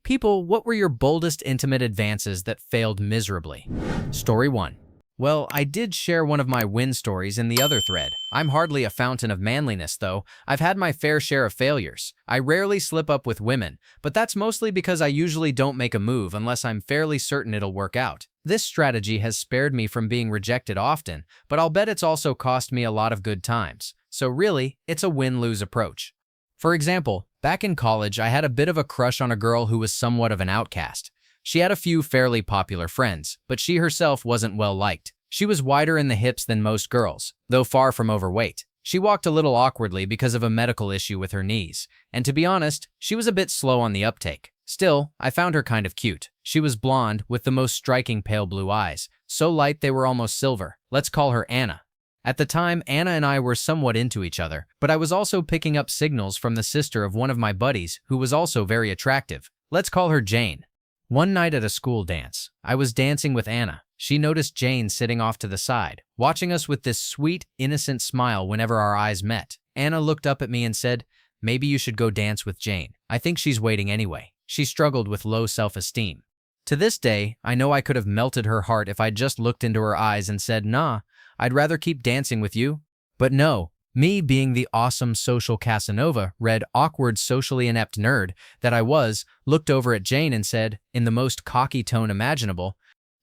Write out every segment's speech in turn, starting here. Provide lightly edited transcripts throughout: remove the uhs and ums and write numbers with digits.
People, what were your boldest intimate advances that failed miserably? Story 1. Well, I did share one of my win stories in the other thread. I'm hardly a fountain of manliness, though. I've had my fair share of failures. I rarely slip up with women, but that's mostly because I usually don't make a move unless I'm fairly certain it'll work out. This strategy has spared me from being rejected often, but I'll bet it's also cost me a lot of good times. So really, it's a win-lose approach. For example, back in college, I had a bit of a crush on a girl who was somewhat of an outcast. She had a few fairly popular friends, but she herself wasn't well liked. She was wider in the hips than most girls, though far from overweight. She walked a little awkwardly because of a medical issue with her knees, and to be honest, she was a bit slow on the uptake. Still, I found her kind of cute. She was blonde with the most striking pale blue eyes, so light they were almost silver. Let's call her Anna. At the time, Anna and I were somewhat into each other, but I was also picking up signals from the sister of one of my buddies who was also very attractive. Let's call her Jane. One night at a school dance, I was dancing with Anna. She noticed Jane sitting off to the side, watching us with this sweet, innocent smile whenever our eyes met. Anna looked up at me and said, "Maybe you should go dance with Jane. I think she's waiting anyway." She struggled with low self-esteem. To this day, I know I could have melted her heart if I'd just looked into her eyes and said, "Nah, I'd rather keep dancing with you." But no, me being the awesome social Casanova, red, awkward, socially inept nerd that I was, looked over at Jane and said, in the most cocky tone imaginable,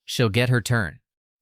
"She'll get her turn."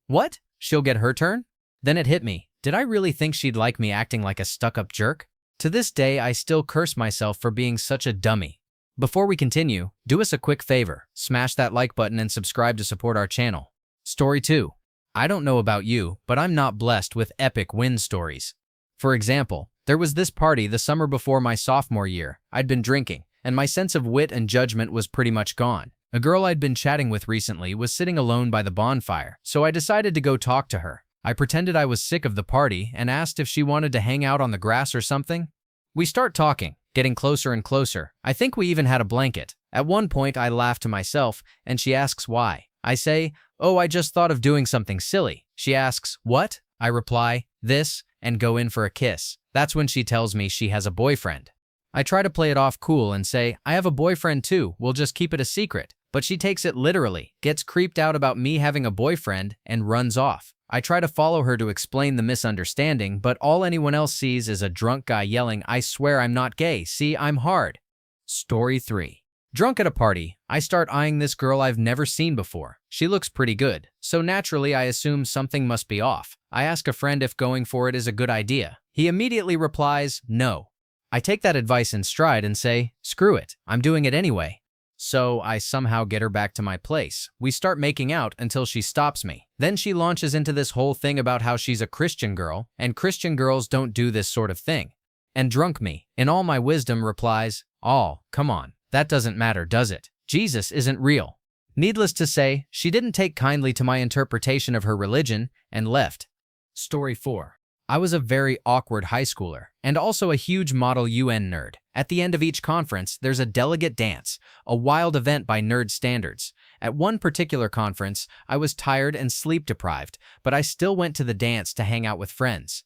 What? She'll get her turn? Then it hit me. Did I really think she'd like me acting like a stuck-up jerk? To this day, I still curse myself for being such a dummy. Before we continue, do us a quick favor. Smash that like button and subscribe to support our channel. Story 2. I don't know about you, but I'm not blessed with epic win stories. For example, there was this party the summer before my sophomore year. I'd been drinking, and my sense of wit and judgment was pretty much gone. A girl I'd been chatting with recently was sitting alone by the bonfire, so I decided to go talk to her. I pretended I was sick of the party and asked if she wanted to hang out on the grass or something. We start talking, getting closer and closer. I think we even had a blanket. At one point, I laugh to myself, and she asks why. I say, "Oh, I just thought of doing something silly." She asks, "What?" I reply, "This," and go in for a kiss. That's when she tells me she has a boyfriend. I try to play it off cool and say, "I have a boyfriend too, we'll just keep it a secret." But she takes it literally, gets creeped out about me having a boyfriend, and runs off. I try to follow her to explain the misunderstanding, but all anyone else sees is a drunk guy yelling, "I swear I'm not gay, see, I'm hard." Story 3. Drunk at a party, I start eyeing this girl I've never seen before. She looks pretty good, so naturally I assume something must be off. I ask a friend if going for it is a good idea. He immediately replies, "No." I take that advice in stride and say, "Screw it, I'm doing it anyway." So I somehow get her back to my place. We start making out until she stops me. Then she launches into this whole thing about how she's a Christian girl, and Christian girls don't do this sort of thing. And drunk me, in all my wisdom, replies, "Oh, come on. That doesn't matter, does it? Jesus isn't real." Needless to say, she didn't take kindly to my interpretation of her religion and left. Story 4. I was a very awkward high schooler and also a huge Model UN nerd. At the end of each conference, there's a delegate dance, a wild event by nerd standards. At one particular conference, I was tired and sleep-deprived, but I still went to the dance to hang out with friends.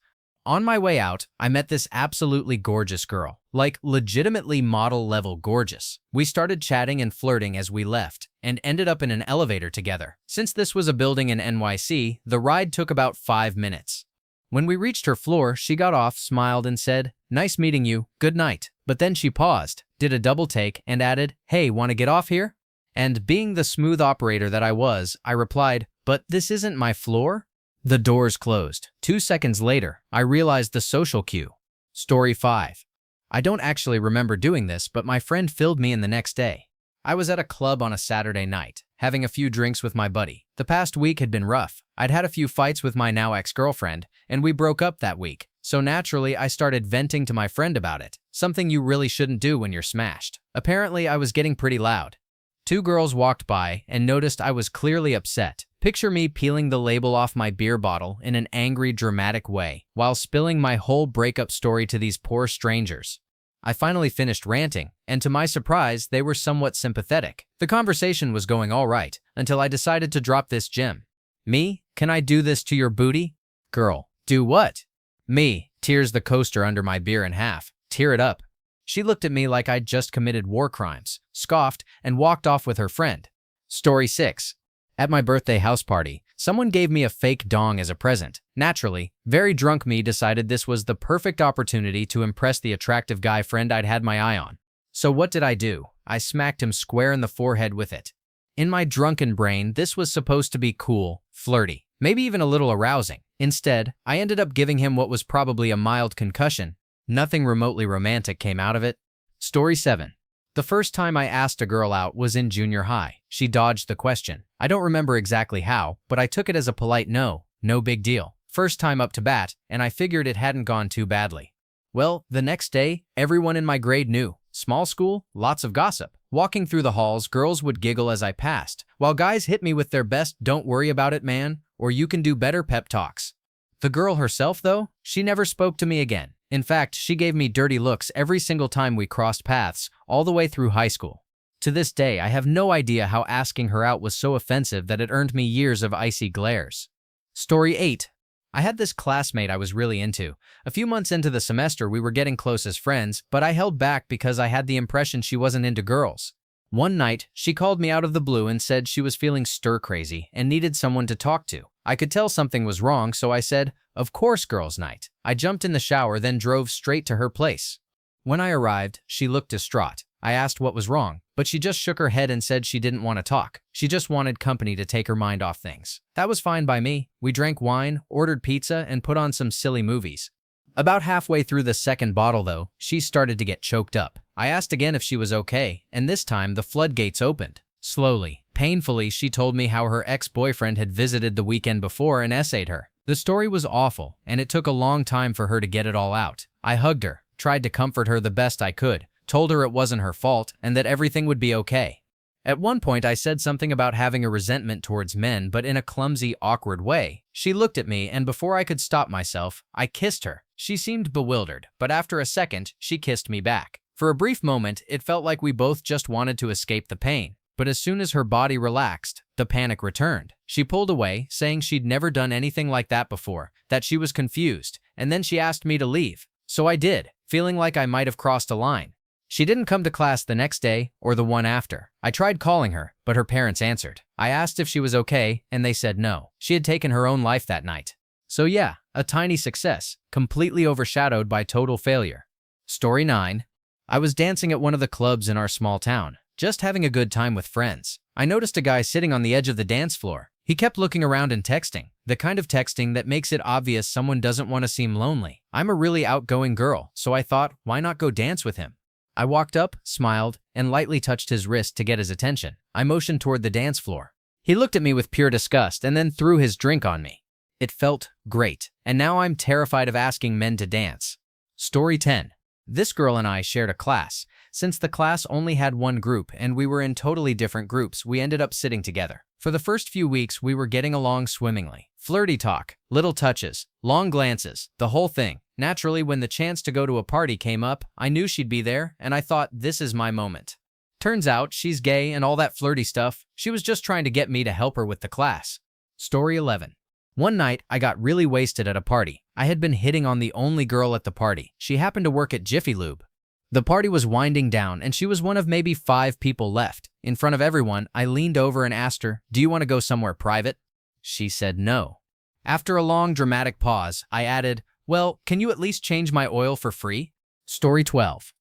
On my way out, I met this absolutely gorgeous girl, like legitimately model-level gorgeous. We started chatting and flirting as we left, and ended up in an elevator together. Since this was a building in NYC, the ride took about 5 minutes. When we reached her floor, she got off, smiled, and said, "Nice meeting you, good night." But then she paused, did a double take, and added, "Hey, want to get off here?" And being the smooth operator that I was, I replied, "But this isn't my floor?" The doors closed. 2 seconds later, I realized the social cue. Story 5. I don't actually remember doing this, but my friend filled me in the next day. I was at a club on a Saturday night, having a few drinks with my buddy. The past week had been rough. I'd had a few fights with my now ex-girlfriend, and we broke up that week. So naturally, I started venting to my friend about it, something you really shouldn't do when you're smashed. Apparently, I was getting pretty loud. 2 girls walked by and noticed I was clearly upset. Picture me peeling the label off my beer bottle in an angry, dramatic way, while spilling my whole breakup story to these poor strangers. I finally finished ranting, and to my surprise, they were somewhat sympathetic. The conversation was going all right, until I decided to drop this gem. "Me? Can I do this to your booty?" Girl: "Do what?" Me: tears the coaster under my beer in half. "Tear it up." She looked at me like I'd just committed war crimes, scoffed, and walked off with her friend. Story 6. At my birthday house party, someone gave me a fake dong as a present. Naturally, very drunk me decided this was the perfect opportunity to impress the attractive guy friend I'd had my eye on. So what did I do? I smacked him square in the forehead with it. In my drunken brain, this was supposed to be cool, flirty, maybe even a little arousing. Instead, I ended up giving him what was probably a mild concussion. Nothing remotely romantic came out of it. Story 7. The first time I asked a girl out was in junior high. She dodged the question. I don't remember exactly how, but I took it as a polite no, no big deal. First time up to bat, and I figured it hadn't gone too badly. Well, the next day, everyone in my grade knew. Small school, lots of gossip. Walking through the halls, girls would giggle as I passed, while guys hit me with their best "don't worry about it, man," or "you can do better" pep talks. The girl herself, though, she never spoke to me again. In fact, she gave me dirty looks every single time we crossed paths, all the way through high school. To this day, I have no idea how asking her out was so offensive that it earned me years of icy glares. Story 8. I had this classmate I was really into. A few months into the semester, we were getting close as friends, but I held back because I had the impression she wasn't into girls. One night, she called me out of the blue and said she was feeling stir-crazy and needed someone to talk to. I could tell something was wrong, so I said, "Of course, girls' night." I jumped in the shower, then drove straight to her place. When I arrived, she looked distraught. I asked what was wrong, but she just shook her head and said she didn't want to talk. She just wanted company to take her mind off things. That was fine by me. We drank wine, ordered pizza, and put on some silly movies. About halfway through the second bottle, though, she started to get choked up. I asked again if she was okay, and this time the floodgates opened. Slowly, painfully, she told me how her ex-boyfriend had visited the weekend before and essayed her. The story was awful, and it took a long time for her to get it all out. I hugged her, tried to comfort her the best I could, told her it wasn't her fault and that everything would be okay. At one point, I said something about having a resentment towards men, but in a clumsy, awkward way. She looked at me, and before I could stop myself, I kissed her. She seemed bewildered, but after a second, she kissed me back. For a brief moment, it felt like we both just wanted to escape the pain. But as soon as her body relaxed, the panic returned. She pulled away, saying she'd never done anything like that before, that she was confused, and then she asked me to leave. So I did, feeling like I might have crossed a line. She didn't come to class the next day or the one after. I tried calling her, but her parents answered. I asked if she was okay, and they said no. She had taken her own life that night. So yeah, a tiny success, completely overshadowed by total failure. Story 9. I was dancing at one of the clubs in our small town, just having a good time with friends. I noticed a guy sitting on the edge of the dance floor. He kept looking around and texting, the kind of texting that makes it obvious someone doesn't want to seem lonely. I'm a really outgoing girl, so I thought, why not go dance with him? I walked up, smiled, and lightly touched his wrist to get his attention. I motioned toward the dance floor. He looked at me with pure disgust and then threw his drink on me. It felt great, and now I'm terrified of asking men to dance. Story 10. This girl and I shared a class. Since the class only had one group and we were in totally different groups, we ended up sitting together. For the first few weeks, we were getting along swimmingly. Flirty talk, little touches, long glances, the whole thing. Naturally, when the chance to go to a party came up, I knew she'd be there, and I thought, this is my moment. Turns out, she's gay and all that flirty stuff. She was just trying to get me to help her with the class. Story 11. One night, I got really wasted at a party. I had been hitting on the only girl at the party. She happened to work at Jiffy Lube. The party was winding down, and she was one of maybe 5 people left. In front of everyone, I leaned over and asked her, "Do you want to go somewhere private?" She said no. After a long, dramatic pause, I added, "Well, can you at least change my oil for free?" Story 12.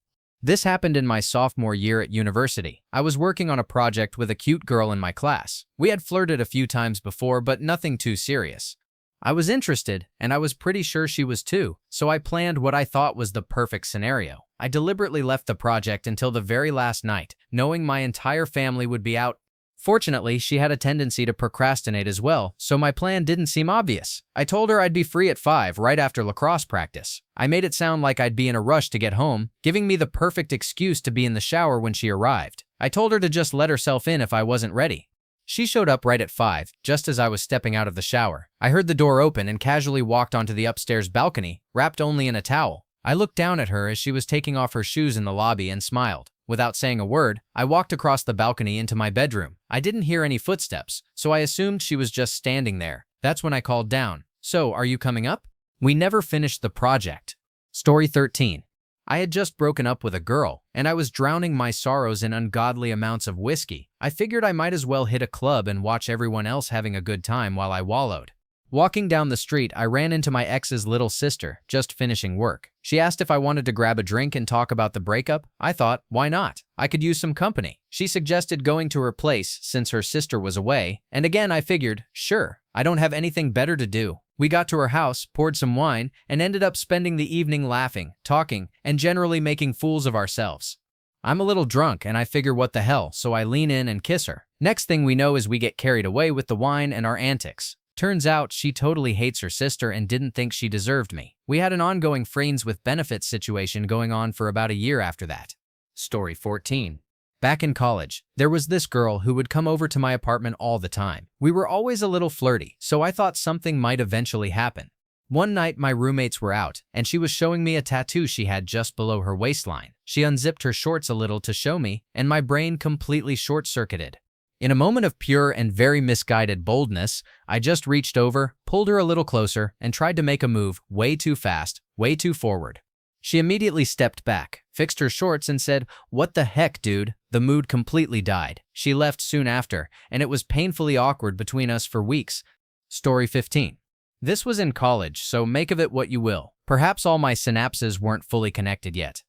This happened in my sophomore year at university. I was working on a project with a cute girl in my class. We had flirted a few times before, but nothing too serious. I was interested, and I was pretty sure she was too, so I planned what I thought was the perfect scenario. I deliberately left the project until the very last night, knowing my entire family would be out. Fortunately, she had a tendency to procrastinate as well, so my plan didn't seem obvious. I told her I'd be free at 5 right after lacrosse practice. I made it sound like I'd be in a rush to get home, giving me the perfect excuse to be in the shower when she arrived. I told her to just let herself in if I wasn't ready. She showed up right at 5, just as I was stepping out of the shower. I heard the door open and casually walked onto the upstairs balcony, wrapped only in a towel. I looked down at her as she was taking off her shoes in the lobby and smiled. Without saying a word, I walked across the balcony into my bedroom. I didn't hear any footsteps, so I assumed she was just standing there. That's when I called down. "So, are you coming up?" We never finished the project. Story 13. I had just broken up with a girl, and I was drowning my sorrows in ungodly amounts of whiskey. I figured I might as well hit a club and watch everyone else having a good time while I wallowed. Walking down the street, I ran into my ex's little sister, just finishing work. She asked if I wanted to grab a drink and talk about the breakup. I thought, why not? I could use some company. She suggested going to her place since her sister was away, and again I figured, sure, I don't have anything better to do. We got to her house, poured some wine, and ended up spending the evening laughing, talking, and generally making fools of ourselves. I'm a little drunk and I figure what the hell, so I lean in and kiss her. Next thing we know is we get carried away with the wine and our antics. Turns out she totally hates her sister and didn't think she deserved me. We had an ongoing friends with benefits situation going on for about a year after that. Story 14. Back in college, there was this girl who would come over to my apartment all the time. We were always a little flirty, so I thought something might eventually happen. One night, my roommates were out, and she was showing me a tattoo she had just below her waistline. She unzipped her shorts a little to show me, and my brain completely short-circuited. In a moment of pure and very misguided boldness, I just reached over, pulled her a little closer, and tried to make a move way too fast, way too forward. She immediately stepped back, fixed her shorts, and said, "What the heck, dude?" The mood completely died. She left soon after, and it was painfully awkward between us for weeks. Story 15. This was in college, so make of it what you will. Perhaps all my synapses weren't fully connected yet.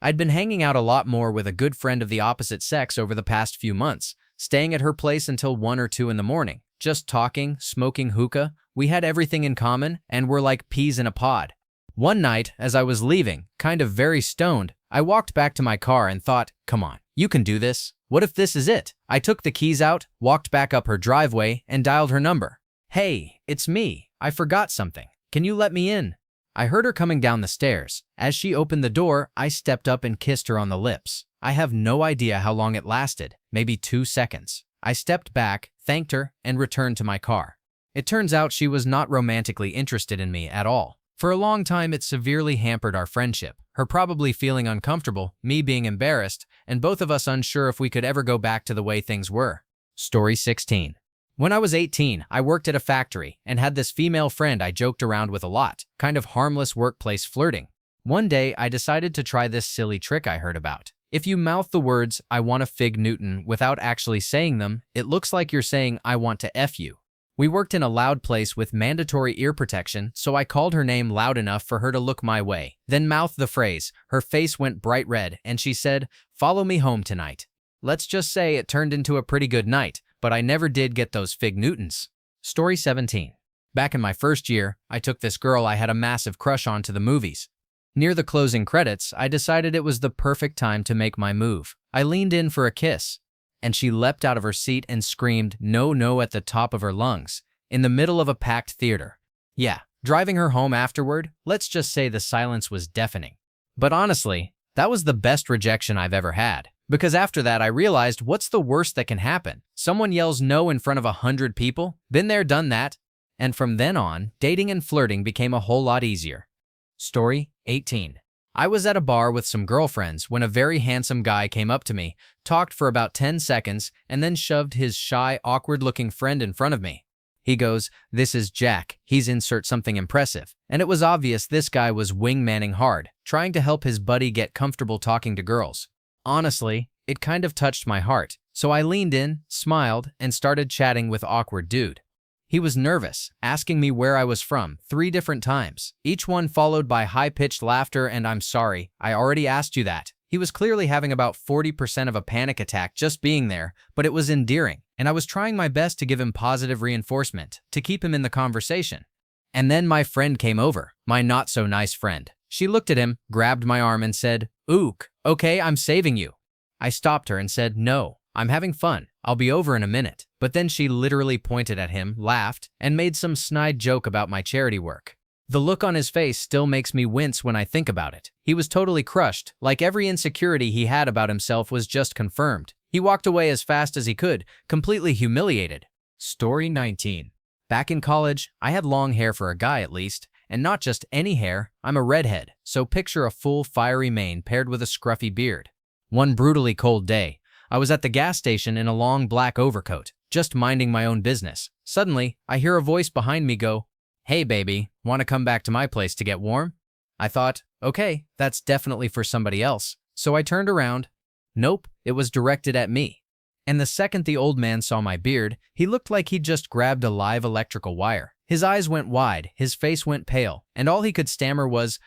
I'd been hanging out a lot more with a good friend of the opposite sex over the past few months, staying at her place until 1 or 2 in the morning, just talking, smoking hookah. We had everything in common and were like peas in a pod. One night, as I was leaving, kind of very stoned, I walked back to my car and thought, come on, you can do this. What if this is it? I took the keys out, walked back up her driveway, and dialed her number. "Hey, it's me. I forgot something. Can you let me in?" I heard her coming down the stairs. As she opened the door, I stepped up and kissed her on the lips. I have no idea how long it lasted, maybe 2 seconds. I stepped back, thanked her, and returned to my car. It turns out she was not romantically interested in me at all. For a long time, it severely hampered our friendship, her probably feeling uncomfortable, me being embarrassed, and both of us unsure if we could ever go back to the way things were. Story 16. When I was 18, I worked at a factory and had this female friend I joked around with a lot, kind of harmless workplace flirting. One day, I decided to try this silly trick I heard about. If you mouth the words, "I want a fig Newton," without actually saying them, it looks like you're saying, "I want to F you." We worked in a loud place with mandatory ear protection, so I called her name loud enough for her to look my way, then mouthed the phrase. Her face went bright red, and she said, "Follow me home tonight." Let's just say it turned into a pretty good night, but I never did get those fig Newtons. Story 17. Back in my first year, I took this girl I had a massive crush on to the movies. Near the closing credits, I decided it was the perfect time to make my move. I leaned in for a kiss, and she leapt out of her seat and screamed, "No, no," at the top of her lungs, in the middle of a packed theater. Yeah, driving her home afterward, let's just say the silence was deafening. But honestly, that was the best rejection I've ever had. Because after that, I realized, what's the worst that can happen? Someone yells no in front of 100 people? Been there, done that. And from then on, dating and flirting became a whole lot easier. Story 18. I was at a bar with some girlfriends when a very handsome guy came up to me, talked for about 10 seconds, and then shoved his shy, awkward-looking friend in front of me. He goes, "This is Jack. He's insert something impressive." And it was obvious this guy was wingmanning hard, trying to help his buddy get comfortable talking to girls. Honestly, it kind of touched my heart, so I leaned in, smiled, and started chatting with awkward dude. He was nervous, asking me where I was from 3 different times, each one followed by high-pitched laughter and "I'm sorry, I already asked you that." He was clearly having about 40% of a panic attack just being there, but it was endearing, and I was trying my best to give him positive reinforcement, to keep him in the conversation. And then my friend came over, my not-so-nice friend. She looked at him, grabbed my arm, and said, "Ook, okay, I'm saving you." I stopped her and said, "No, I'm having fun. I'll be over in a minute." But then she literally pointed at him, laughed, and made some snide joke about my charity work. The look on his face still makes me wince when I think about it. He was totally crushed, like every insecurity he had about himself was just confirmed. He walked away as fast as he could, completely humiliated. Story 19. Back in college, I had long hair for a guy at least, and not just any hair. I'm a redhead, so picture a full fiery mane paired with a scruffy beard. One brutally cold day, I was at the gas station in a long black overcoat, just minding my own business. Suddenly, I hear a voice behind me go, "Hey baby, want to come back to my place to get warm?" I thought, Okay, that's definitely for somebody else. So I turned around. Nope, it was directed at me. And the second the old man saw my beard, he looked like he'd just grabbed a live electrical wire. His eyes went wide, his face went pale, and all he could stammer was,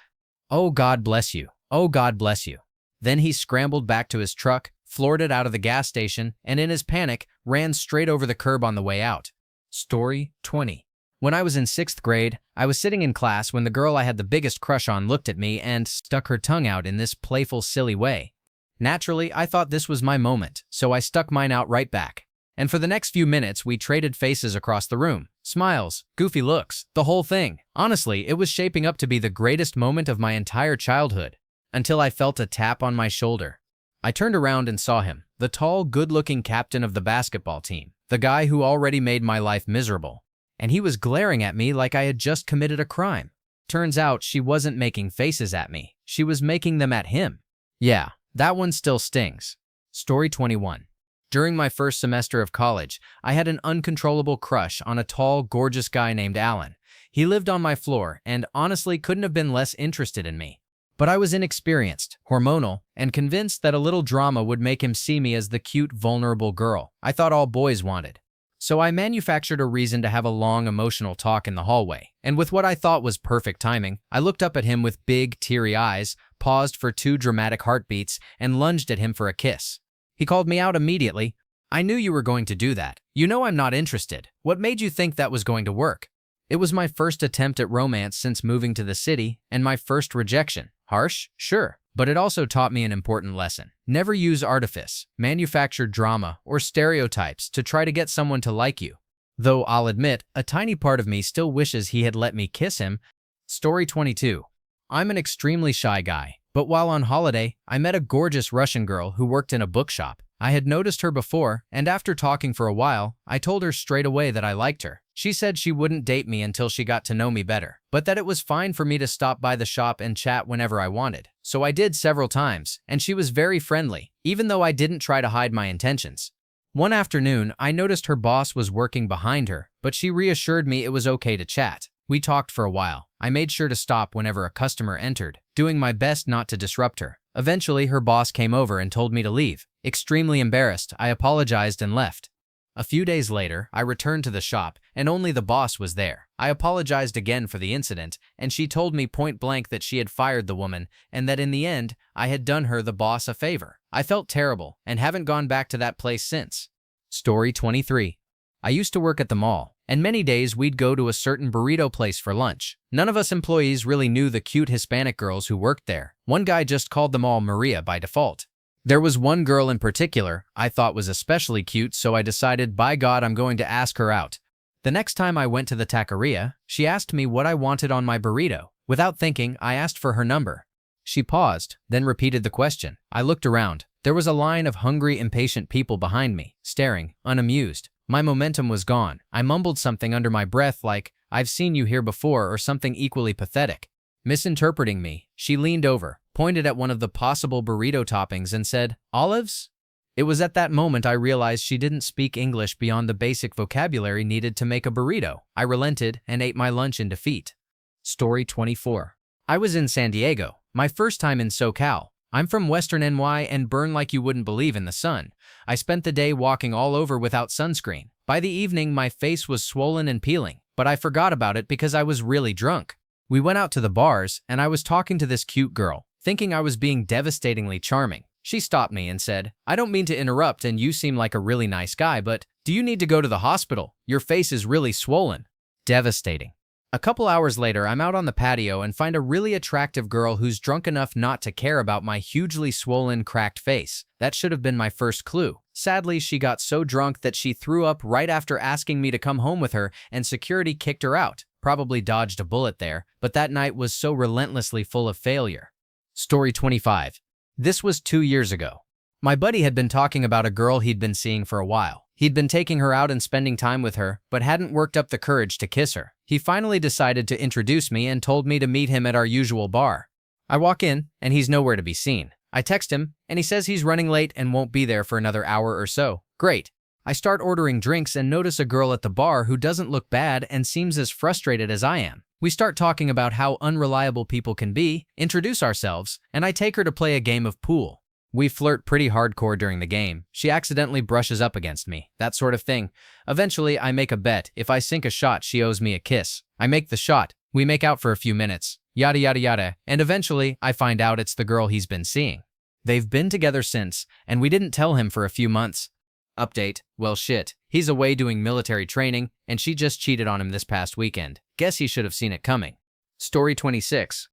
"Oh, God bless you. Oh, God bless you." Then he scrambled back to his truck, floored it out of the gas station, and in his panic, ran straight over the curb on the way out. Story 20. When I was in 6th grade, I was sitting in class when the girl I had the biggest crush on looked at me and stuck her tongue out in this playful, silly way. Naturally, I thought this was my moment, so I stuck mine out right back. And for the next few minutes, we traded faces across the room. Smiles, goofy looks, the whole thing. Honestly, it was shaping up to be the greatest moment of my entire childhood, until I felt a tap on my shoulder. I turned around and saw him, the tall, good-looking captain of the basketball team, the guy who already made my life miserable. And he was glaring at me like I had just committed a crime. Turns out she wasn't making faces at me. She was making them at him. Yeah, that one still stings. Story 21. During my first semester of college, I had an uncontrollable crush on a tall, gorgeous guy named Alan. He lived on my floor and honestly couldn't have been less interested in me. But I was inexperienced, hormonal, and convinced that a little drama would make him see me as the cute, vulnerable girl I thought all boys wanted. So I manufactured a reason to have a long, emotional talk in the hallway, and with what I thought was perfect timing, I looked up at him with big, teary eyes, paused for 2 dramatic heartbeats, and lunged at him for a kiss. He called me out immediately. "I knew you were going to do that. You know I'm not interested. What made you think that was going to work?" It was my first attempt at romance since moving to the city, and my first rejection. Harsh? Sure. But it also taught me an important lesson. Never use artifice, manufactured drama, or stereotypes to try to get someone to like you. Though I'll admit, a tiny part of me still wishes he had let me kiss him. Story 22. I'm an extremely shy guy, but while on holiday, I met a gorgeous Russian girl who worked in a bookshop. I had noticed her before, and after talking for a while, I told her straight away that I liked her. She said she wouldn't date me until she got to know me better, but that it was fine for me to stop by the shop and chat whenever I wanted. So I did several times, and she was very friendly, even though I didn't try to hide my intentions. One afternoon, I noticed her boss was working behind her, but she reassured me it was okay to chat. We talked for a while. I made sure to stop whenever a customer entered, doing my best not to disrupt her. Eventually, her boss came over and told me to leave. Extremely embarrassed, I apologized and left. A few days later, I returned to the shop, and only the boss was there. I apologized again for the incident, and she told me point blank that she had fired the woman, and that in the end, I had done her, the boss, a favor. I felt terrible, and haven't gone back to that place since. Story 23. I used to work at the mall, and many days we'd go to a certain burrito place for lunch. None of us employees really knew the cute Hispanic girls who worked there. One guy just called them all Maria by default. There was one girl in particular I thought was especially cute, so I decided, by God, I'm going to ask her out. The next time I went to the taqueria, she asked me what I wanted on my burrito. Without thinking, I asked for her number. She paused, then repeated the question. I looked around. There was a line of hungry, impatient people behind me, staring, unamused. My momentum was gone. I mumbled something under my breath like, "I've seen you here before," or something equally pathetic. Misinterpreting me, she leaned over, pointed at one of the possible burrito toppings and said, "Olives?" It was at that moment I realized she didn't speak English beyond the basic vocabulary needed to make a burrito. I relented and ate my lunch in defeat. Story 24. I was in San Diego, my first time in SoCal. I'm from Western NY and burn like you wouldn't believe in the sun. I spent the day walking all over without sunscreen. By the evening, my face was swollen and peeling, but I forgot about it because I was really drunk. We went out to the bars, and I was talking to this cute girl, thinking I was being devastatingly charming. She stopped me and said, "I don't mean to interrupt, and you seem like a really nice guy, but do you need to go to the hospital? Your face is really swollen." Devastating. A couple hours later, I'm out on the patio and find a really attractive girl who's drunk enough not to care about my hugely swollen, cracked face. That should have been my first clue. Sadly, she got so drunk that she threw up right after asking me to come home with her, and security kicked her out. Probably dodged a bullet there, but that night was so relentlessly full of failure. Story 25. This was 2 years ago. My buddy had been talking about a girl he'd been seeing for a while. He'd been taking her out and spending time with her, but hadn't worked up the courage to kiss her. He finally decided to introduce me and told me to meet him at our usual bar. I walk in, and he's nowhere to be seen. I text him, and he says he's running late and won't be there for another hour or so. Great. I start ordering drinks and notice a girl at the bar who doesn't look bad and seems as frustrated as I am. We start talking about how unreliable people can be, introduce ourselves, and I take her to play a game of pool. We flirt pretty hardcore during the game. She accidentally brushes up against me, that sort of thing. Eventually, I make a bet. If I sink a shot, she owes me a kiss. I make the shot. We make out for a few minutes. Yada yada yada. And eventually, I find out it's the girl he's been seeing. They've been together since, and we didn't tell him for a few months. Update, well shit. He's away doing military training, and she just cheated on him this past weekend. Guess he should have seen it coming. Story 26.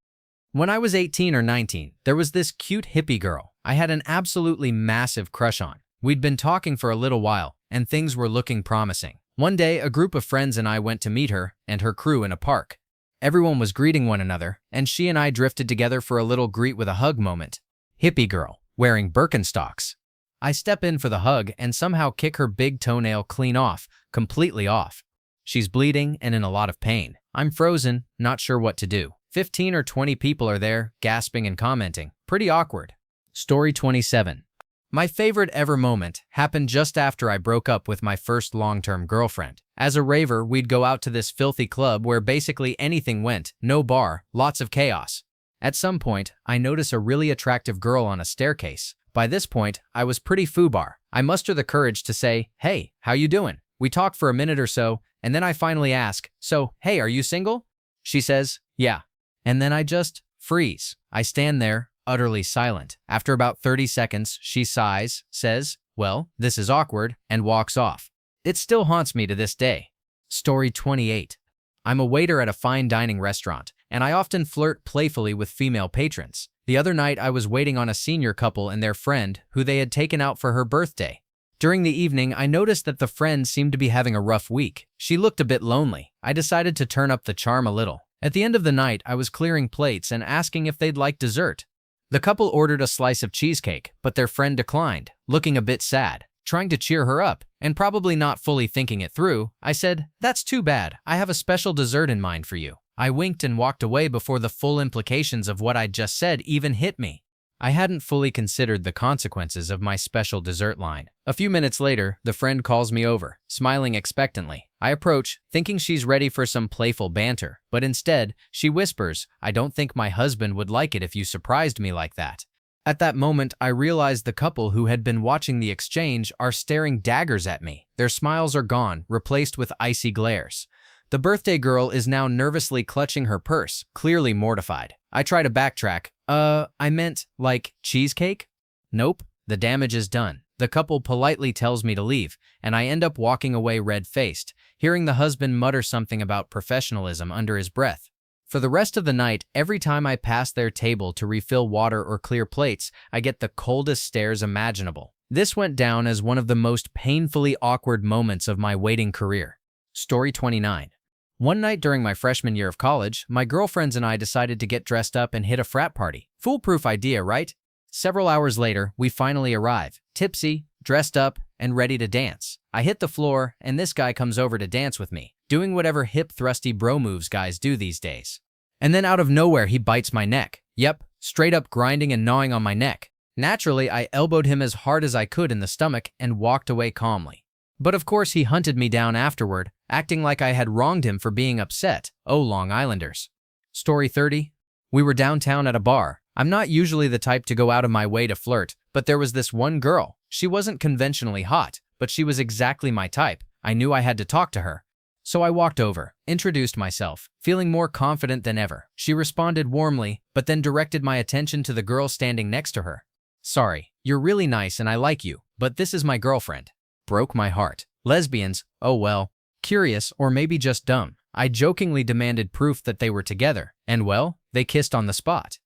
When I was 18 or 19, there was this cute hippie girl I had an absolutely massive crush on. We'd been talking for a little while, and things were looking promising. One day, a group of friends and I went to meet her and her crew in a park. Everyone was greeting one another, and she and I drifted together for a little greet with a hug moment. Hippie girl, wearing Birkenstocks. I step in for the hug and somehow kick her big toenail clean off, completely off. She's bleeding and in a lot of pain. I'm frozen, not sure what to do. 15 or 20 people are there, gasping and commenting. Pretty awkward. Story 27. My favorite ever moment happened just after I broke up with my first long-term girlfriend. As a raver, we'd go out to this filthy club where basically anything went, no bar, lots of chaos. At some point, I notice a really attractive girl on a staircase. By this point, I was pretty foobar. I muster the courage to say, "Hey, how you doing?" We talk for a minute or so, and then I finally ask, "So, hey, are you single?" She says, "Yeah." And then I just freeze. I stand there, utterly silent. After about 30 seconds, she sighs, says, "Well, this is awkward," and walks off. It still haunts me to this day. Story 28. I'm a waiter at a fine dining restaurant, and I often flirt playfully with female patrons. The other night, I was waiting on a senior couple and their friend, who they had taken out for her birthday. During the evening, I noticed that the friend seemed to be having a rough week. She looked a bit lonely. I decided to turn up the charm a little. At the end of the night, I was clearing plates and asking if they'd like dessert. The couple ordered a slice of cheesecake, but their friend declined, looking a bit sad. Trying to cheer her up, and probably not fully thinking it through, I said, "That's too bad. I have a special dessert in mind for you." I winked and walked away before the full implications of what I'd just said even hit me. I hadn't fully considered the consequences of my special dessert line. A few minutes later, the friend calls me over, smiling expectantly. I approach, thinking she's ready for some playful banter, but instead, she whispers, "I don't think my husband would like it if you surprised me like that." At that moment, I realized the couple who had been watching the exchange are staring daggers at me. Their smiles are gone, replaced with icy glares. The birthday girl is now nervously clutching her purse, clearly mortified. I try to backtrack. I meant, like, cheesecake? Nope, the damage is done. The couple politely tells me to leave, and I end up walking away red-faced, hearing the husband mutter something about professionalism under his breath. For the rest of the night, every time I pass their table to refill water or clear plates, I get the coldest stares imaginable. This went down as one of the most painfully awkward moments of my waiting career. Story 29. One night during my freshman year of college, my girlfriends and I decided to get dressed up and hit a frat party. Foolproof idea, right? Several hours later, we finally arrive, tipsy, dressed up, and ready to dance. I hit the floor, and this guy comes over to dance with me, doing whatever hip thrusty bro moves guys do these days. And then out of nowhere, he bites my neck. Yep, straight up grinding and gnawing on my neck. Naturally, I elbowed him as hard as I could in the stomach and walked away calmly. But of course, he hunted me down afterward, acting like I had wronged him for being upset. Oh, Long Islanders. Story 30. We were downtown at a bar. I'm not usually the type to go out of my way to flirt, but there was this one girl. She wasn't conventionally hot, but she was exactly my type. I knew I had to talk to her. So I walked over, introduced myself, feeling more confident than ever. She responded warmly, but then directed my attention to the girl standing next to her. "Sorry, you're really nice and I like you, but this is my girlfriend." Broke my heart. Lesbians, oh well. Curious, or maybe just dumb. I jokingly demanded proof that they were together, and well, they kissed on the spot.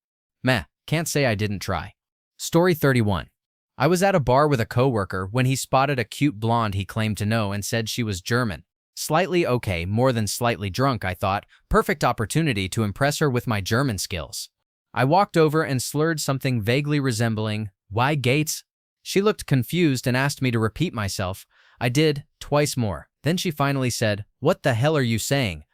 Meh, can't say I didn't try. Story 31. I was at a bar with a coworker when he spotted a cute blonde he claimed to know and said she was German. Slightly okay, more than slightly drunk, I thought. Perfect opportunity to impress her with my German skills. I walked over and slurred something vaguely resembling, "Why Gates?" She looked confused and asked me to repeat myself. I did, twice more. Then she finally said, "What the hell are you saying?"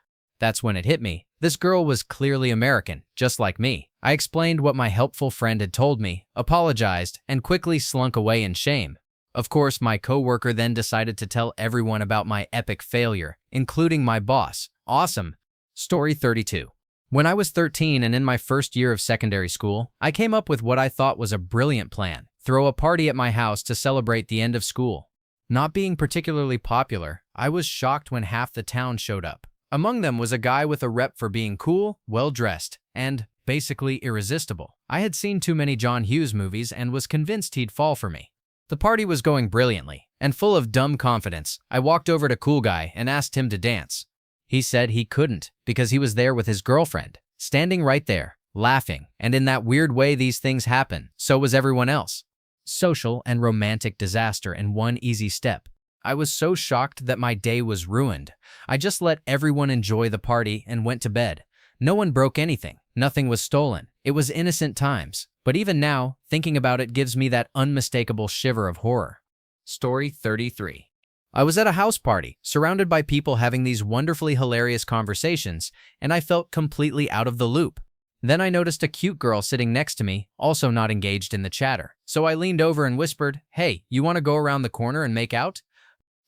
That's when it hit me. This girl was clearly American, just like me. I explained what my helpful friend had told me, apologized, and quickly slunk away in shame. Of course, my coworker then decided to tell everyone about my epic failure, including my boss. Awesome. Story 32. When I was 13 and in my first year of secondary school, I came up with what I thought was a brilliant plan: throw a party at my house to celebrate the end of school. Not being particularly popular, I was shocked when half the town showed up. Among them was a guy with a rep for being cool, well-dressed, and basically irresistible. I had seen too many John Hughes movies and was convinced he'd fall for me. The party was going brilliantly, and full of dumb confidence, I walked over to Cool Guy and asked him to dance. He said he couldn't because he was there with his girlfriend, standing right there, laughing, and in that weird way these things happen, so was everyone else. Social and romantic disaster in one easy step. I was so shocked that my day was ruined. I just let everyone enjoy the party and went to bed. No one broke anything. Nothing was stolen. It was innocent times. But even now, thinking about it gives me that unmistakable shiver of horror. Story 33. I was at a house party, surrounded by people having these wonderfully hilarious conversations, and I felt completely out of the loop. Then I noticed a cute girl sitting next to me, also not engaged in the chatter. So I leaned over and whispered, "Hey, you want to go around the corner and make out?"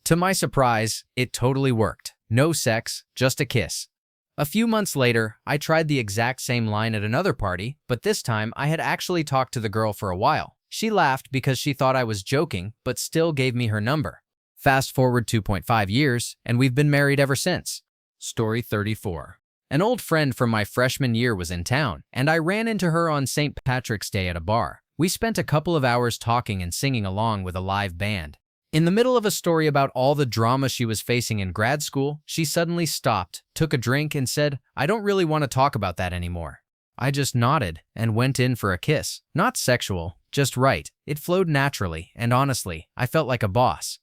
To my surprise, it totally worked. No sex, just a kiss. A few months later, I tried the exact same line at another party, but this time I had actually talked to the girl for a while. She laughed because she thought I was joking, but still gave me her number. Fast forward 2.5 years, and we've been married ever since. Story 34. An old friend from my freshman year was in town, and I ran into her on St. Patrick's Day at a bar. We spent a couple of hours talking and singing along with a live band. In the middle of a story about all the drama she was facing in grad school, she suddenly stopped, took a drink, and said, "I don't really want to talk about that anymore." I just nodded and went in for a kiss. Not sexual, just right. It flowed naturally, and honestly, I felt like a boss.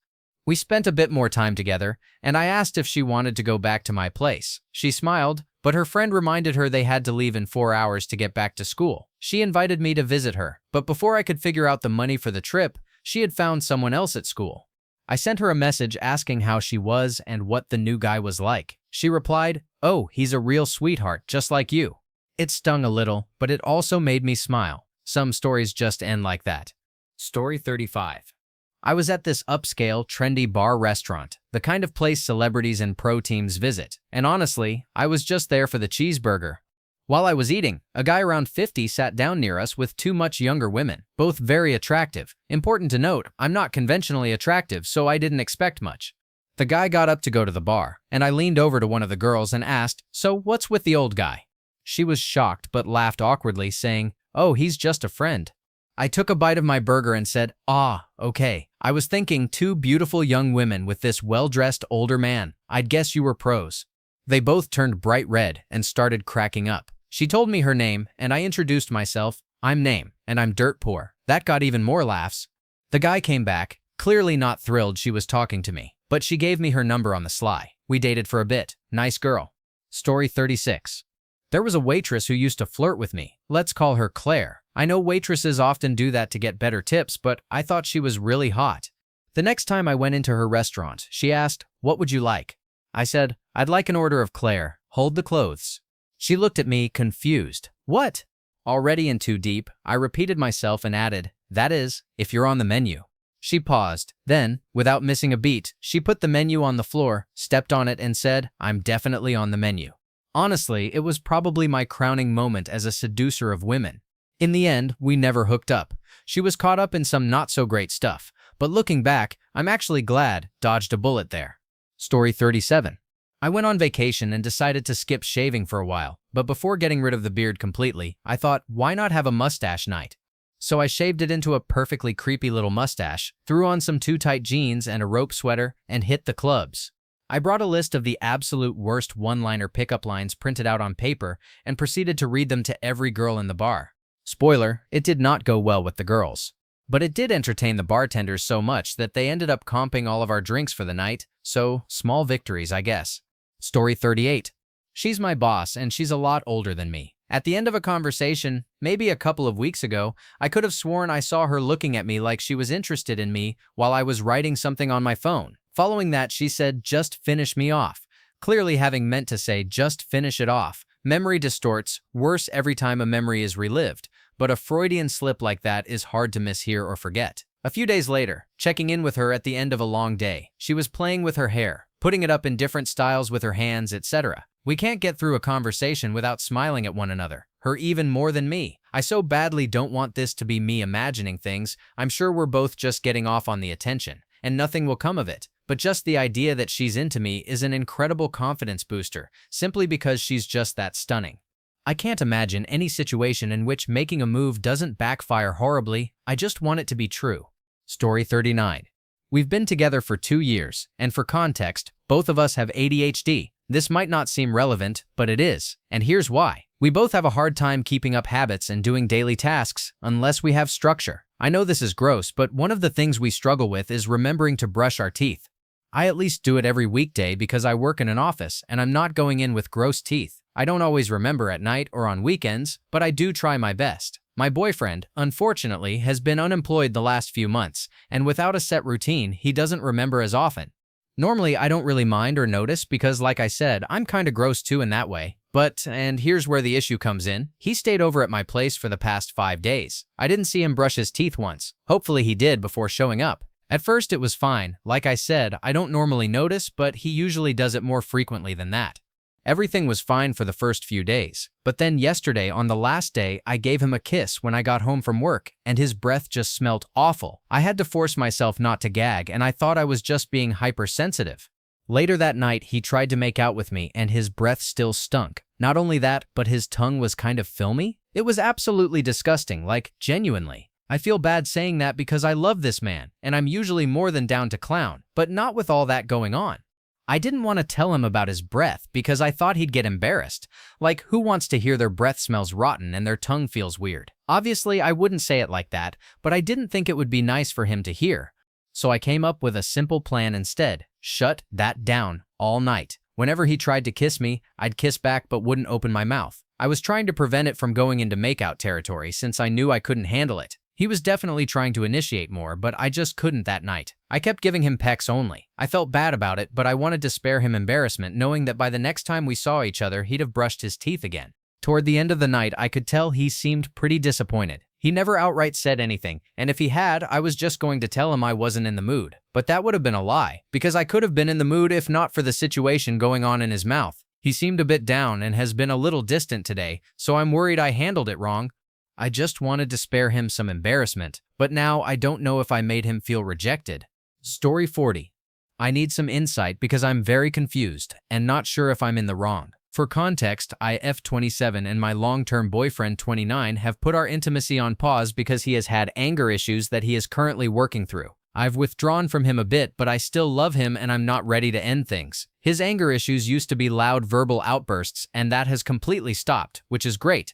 We spent a bit more time together, and I asked if she wanted to go back to my place. She smiled, but her friend reminded her they had to leave in 4 hours to get back to school. She invited me to visit her, but before I could figure out the money for the trip, she had found someone else at school. I sent her a message asking how she was and what the new guy was like. She replied, "Oh, he's a real sweetheart, just like you." It stung a little, but it also made me smile. Some stories just end like that. Story 35. I was at this upscale, trendy bar restaurant, the kind of place celebrities and pro teams visit, and honestly, I was just there for the cheeseburger. While I was eating, a guy around 50 sat down near us with two much younger women, both very attractive. Important to note, I'm not conventionally attractive, so I didn't expect much. The guy got up to go to the bar, and I leaned over to one of the girls and asked, "So what's with the old guy?" She was shocked but laughed awkwardly, saying, "Oh, he's just a friend." I took a bite of my burger and said, "Ah, okay. I was thinking two beautiful young women with this well-dressed older man. I'd guess you were pros." They both turned bright red and started cracking up. She told me her name, and I introduced myself. "I'm Name, and I'm dirt poor." That got even more laughs. The guy came back, clearly not thrilled she was talking to me, but she gave me her number on the sly. We dated for a bit. Nice girl. Story 36. There was a waitress who used to flirt with me. Let's call her Claire. I know waitresses often do that to get better tips, but I thought she was really hot. The next time I went into her restaurant, she asked, "What would you like?" I said, "I'd like an order of Claire. Hold the clothes." She looked at me, confused. "What?" Already in too deep, I repeated myself and added, "That is, if you're on the menu." She paused. Then, without missing a beat, she put the menu on the floor, stepped on it, and said, "I'm definitely on the menu." Honestly, it was probably my crowning moment as a seducer of women. In the end, we never hooked up. She was caught up in some not-so-great stuff, but looking back, I'm actually glad dodged a bullet there. Story 37. I went on vacation and decided to skip shaving for a while, but before getting rid of the beard completely, I thought, why not have a mustache night? So I shaved it into a perfectly creepy little mustache, threw on some too-tight jeans and a rope sweater, and hit the clubs. I brought a list of the absolute worst one-liner pickup lines printed out on paper and proceeded to read them to every girl in the bar. Spoiler, it did not go well with the girls. But it did entertain the bartenders so much that they ended up comping all of our drinks for the night, so small victories, I guess. Story 38. She's my boss, and she's a lot older than me. At the end of a conversation, maybe a couple of weeks ago, I could have sworn I saw her looking at me like she was interested in me while I was writing something on my phone. Following that, she said, "Just finish me off," clearly having meant to say, "Just finish it off." Memory distorts, worse every time a memory is relived, but a Freudian slip like that is hard to mishear or forget. A few days later, checking in with her at the end of a long day, she was playing with her hair, putting it up in different styles with her hands, etc. We can't get through a conversation without smiling at one another, her even more than me. I so badly don't want this to be me imagining things. I'm sure we're both just getting off on the attention, and nothing will come of it. But just the idea that she's into me is an incredible confidence booster, simply because she's just that stunning. I can't imagine any situation in which making a move doesn't backfire horribly. I just want it to be true. Story 39. We've been together for 2 years, and for context, both of us have ADHD. This might not seem relevant, but it is, and here's why. We both have a hard time keeping up habits and doing daily tasks unless we have structure. I know this is gross, but one of the things we struggle with is remembering to brush our teeth. I at least do it every weekday because I work in an office and I'm not going in with gross teeth. I don't always remember at night or on weekends, but I do try my best. My boyfriend, unfortunately, has been unemployed the last few months, and without a set routine, he doesn't remember as often. Normally, I don't really mind or notice because, like I said, I'm kinda gross too in that way. But, and here's where the issue comes in, he stayed over at my place for the past 5 days. I didn't see him brush his teeth once. Hopefully he did before showing up. At first it was fine. Like I said, I don't normally notice, but he usually does it more frequently than that. Everything was fine for the first few days. But then yesterday, on the last day, I gave him a kiss when I got home from work, and his breath just smelled awful. I had to force myself not to gag, and I thought I was just being hypersensitive. Later that night, he tried to make out with me, and his breath still stunk. Not only that, but his tongue was kind of filmy. It was absolutely disgusting, like, genuinely. I feel bad saying that because I love this man, and I'm usually more than down to clown, but not with all that going on. I didn't want to tell him about his breath because I thought he'd get embarrassed. Like, who wants to hear their breath smells rotten and their tongue feels weird? Obviously, I wouldn't say it like that, but I didn't think it would be nice for him to hear. So I came up with a simple plan instead. Shut that down all night. Whenever he tried to kiss me, I'd kiss back but wouldn't open my mouth. I was trying to prevent it from going into makeout territory since I knew I couldn't handle it. He was definitely trying to initiate more, but I just couldn't that night. I kept giving him pecks only. I felt bad about it, but I wanted to spare him embarrassment, knowing that by the next time we saw each other, he'd have brushed his teeth again. Toward the end of the night, I could tell he seemed pretty disappointed. He never outright said anything, and if he had, I was just going to tell him I wasn't in the mood. But that would have been a lie, because I could have been in the mood if not for the situation going on in his mouth. He seemed a bit down and has been a little distant today, so I'm worried I handled it wrong. I just wanted to spare him some embarrassment, but now I don't know if I made him feel rejected. Story 40. I need some insight because I'm very confused and not sure if I'm in the wrong. For context, I, 27, and my long-term boyfriend, 29, have put our intimacy on pause because he has had anger issues that he is currently working through. I've withdrawn from him a bit, but I still love him and I'm not ready to end things. His anger issues used to be loud verbal outbursts, and that has completely stopped, which is great.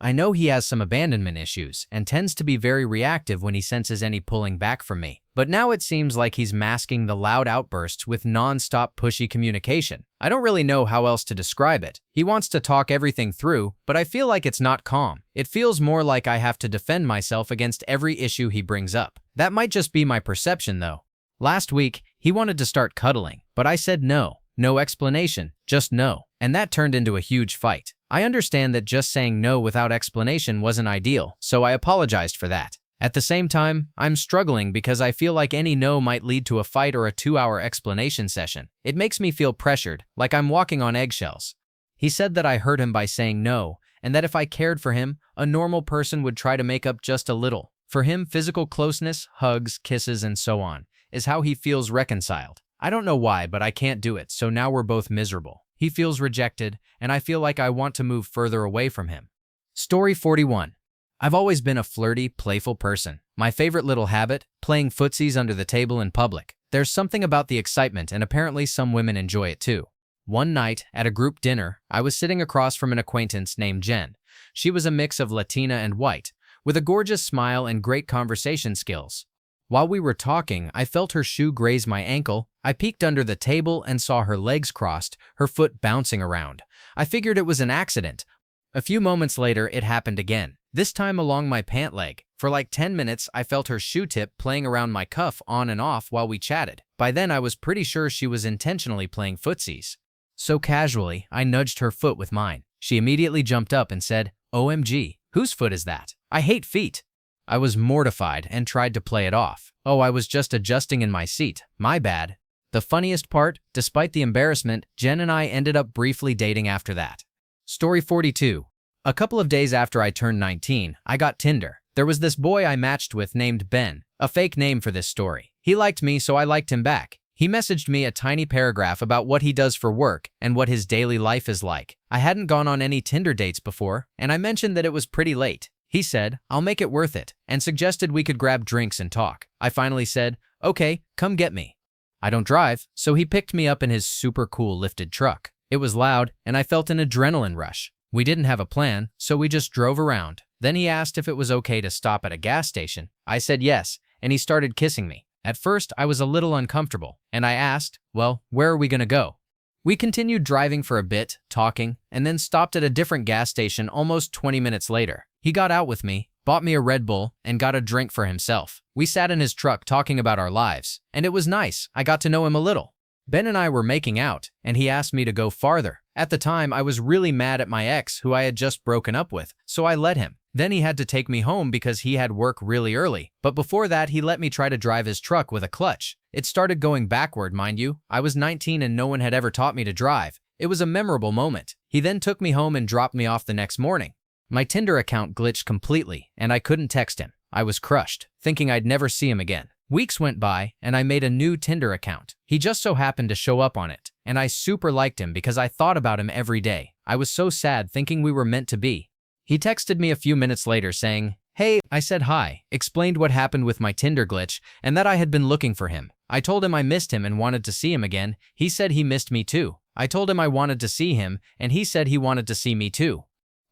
I know he has some abandonment issues and tends to be very reactive when he senses any pulling back from me. But now it seems like he's masking the loud outbursts with non-stop pushy communication. I don't really know how else to describe it. He wants to talk everything through, but I feel like it's not calm. It feels more like I have to defend myself against every issue he brings up. That might just be my perception though. Last week, he wanted to start cuddling, but I said no. No explanation, just no. And that turned into a huge fight. I understand that just saying no without explanation wasn't ideal, so I apologized for that. At the same time, I'm struggling because I feel like any no might lead to a fight or a 2-hour explanation session. It makes me feel pressured, like I'm walking on eggshells. He said that I hurt him by saying no, and that if I cared for him, a normal person would try to make up just a little. For him, physical closeness, hugs, kisses, and so on, is how he feels reconciled. I don't know why, but I can't do it, so now we're both miserable. He feels rejected, and I feel like I want to move further away from him. Story 41. I've always been a flirty, playful person. My favorite little habit? Playing footsies under the table in public. There's something about the excitement, and apparently some women enjoy it too. One night, at a group dinner, I was sitting across from an acquaintance named Jen. She was a mix of Latina and white, with a gorgeous smile and great conversation skills. While we were talking, I felt her shoe graze my ankle. I peeked under the table and saw her legs crossed, her foot bouncing around. I figured it was an accident. A few moments later, it happened again, this time along my pant leg. For like 10 minutes, I felt her shoe tip playing around my cuff on and off while we chatted. By then, I was pretty sure she was intentionally playing footsies. So casually, I nudged her foot with mine. She immediately jumped up and said, "OMG, whose foot is that? I hate feet." I was mortified and tried to play it off. "Oh, I was just adjusting in my seat. My bad." The funniest part, despite the embarrassment, Jen and I ended up briefly dating after that. Story 42. A couple of days after I turned 19, I got Tinder. There was this boy I matched with named Ben, a fake name for this story. He liked me, so I liked him back. He messaged me a tiny paragraph about what he does for work and what his daily life is like. I hadn't gone on any Tinder dates before, and I mentioned that it was pretty late. He said, "I'll make it worth it," and suggested we could grab drinks and talk. I finally said, "Okay, come get me." I don't drive, so he picked me up in his super cool lifted truck. It was loud, and I felt an adrenaline rush. We didn't have a plan, so we just drove around. Then he asked if it was okay to stop at a gas station. I said yes, and he started kissing me. At first, I was a little uncomfortable, and I asked, "Well, where are we gonna go?" We continued driving for a bit, talking, and then stopped at a different gas station almost 20 minutes later. He got out with me, bought me a Red Bull, and got a drink for himself. We sat in his truck talking about our lives, and it was nice. I got to know him a little. Ben and I were making out, and he asked me to go farther. At the time, I was really mad at my ex, who I had just broken up with, so I let him. Then he had to take me home because he had work really early, but before that, he let me try to drive his truck with a clutch. It started going backward, mind you. I was 19 and no one had ever taught me to drive. It was a memorable moment. He then took me home and dropped me off the next morning. My Tinder account glitched completely, and I couldn't text him. I was crushed, thinking I'd never see him again. Weeks went by, and I made a new Tinder account. He just so happened to show up on it, and I super liked him because I thought about him every day. I was so sad thinking we were meant to be. He texted me a few minutes later saying, "Hey," I said hi, explained what happened with my Tinder glitch, and that I had been looking for him. I told him I missed him and wanted to see him again. He said he missed me too. I told him I wanted to see him, and he said he wanted to see me too.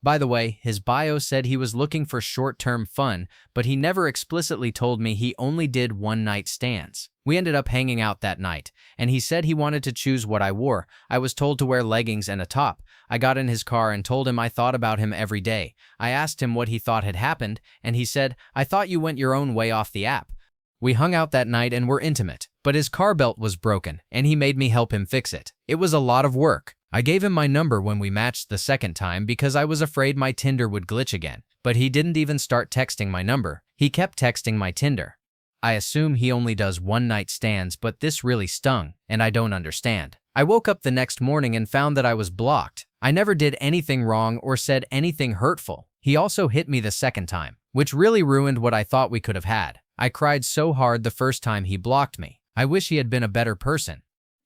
By the way, his bio said he was looking for short-term fun, but he never explicitly told me he only did one-night stands. We ended up hanging out that night, and he said he wanted to choose what I wore. I was told to wear leggings and a top. I got in his car and told him I thought about him every day. I asked him what he thought had happened, and he said, "I thought you went your own way off the app." We hung out that night and were intimate, but his car belt was broken, and he made me help him fix it. It was a lot of work. I gave him my number when we matched the second time because I was afraid my Tinder would glitch again, but he didn't even start texting my number. He kept texting my Tinder. I assume he only does one-night stands, but this really stung, and I don't understand. I woke up the next morning and found that I was blocked. I never did anything wrong or said anything hurtful. He also hit me the second time, which really ruined what I thought we could have had. I cried so hard the first time he blocked me. I wish he had been a better person.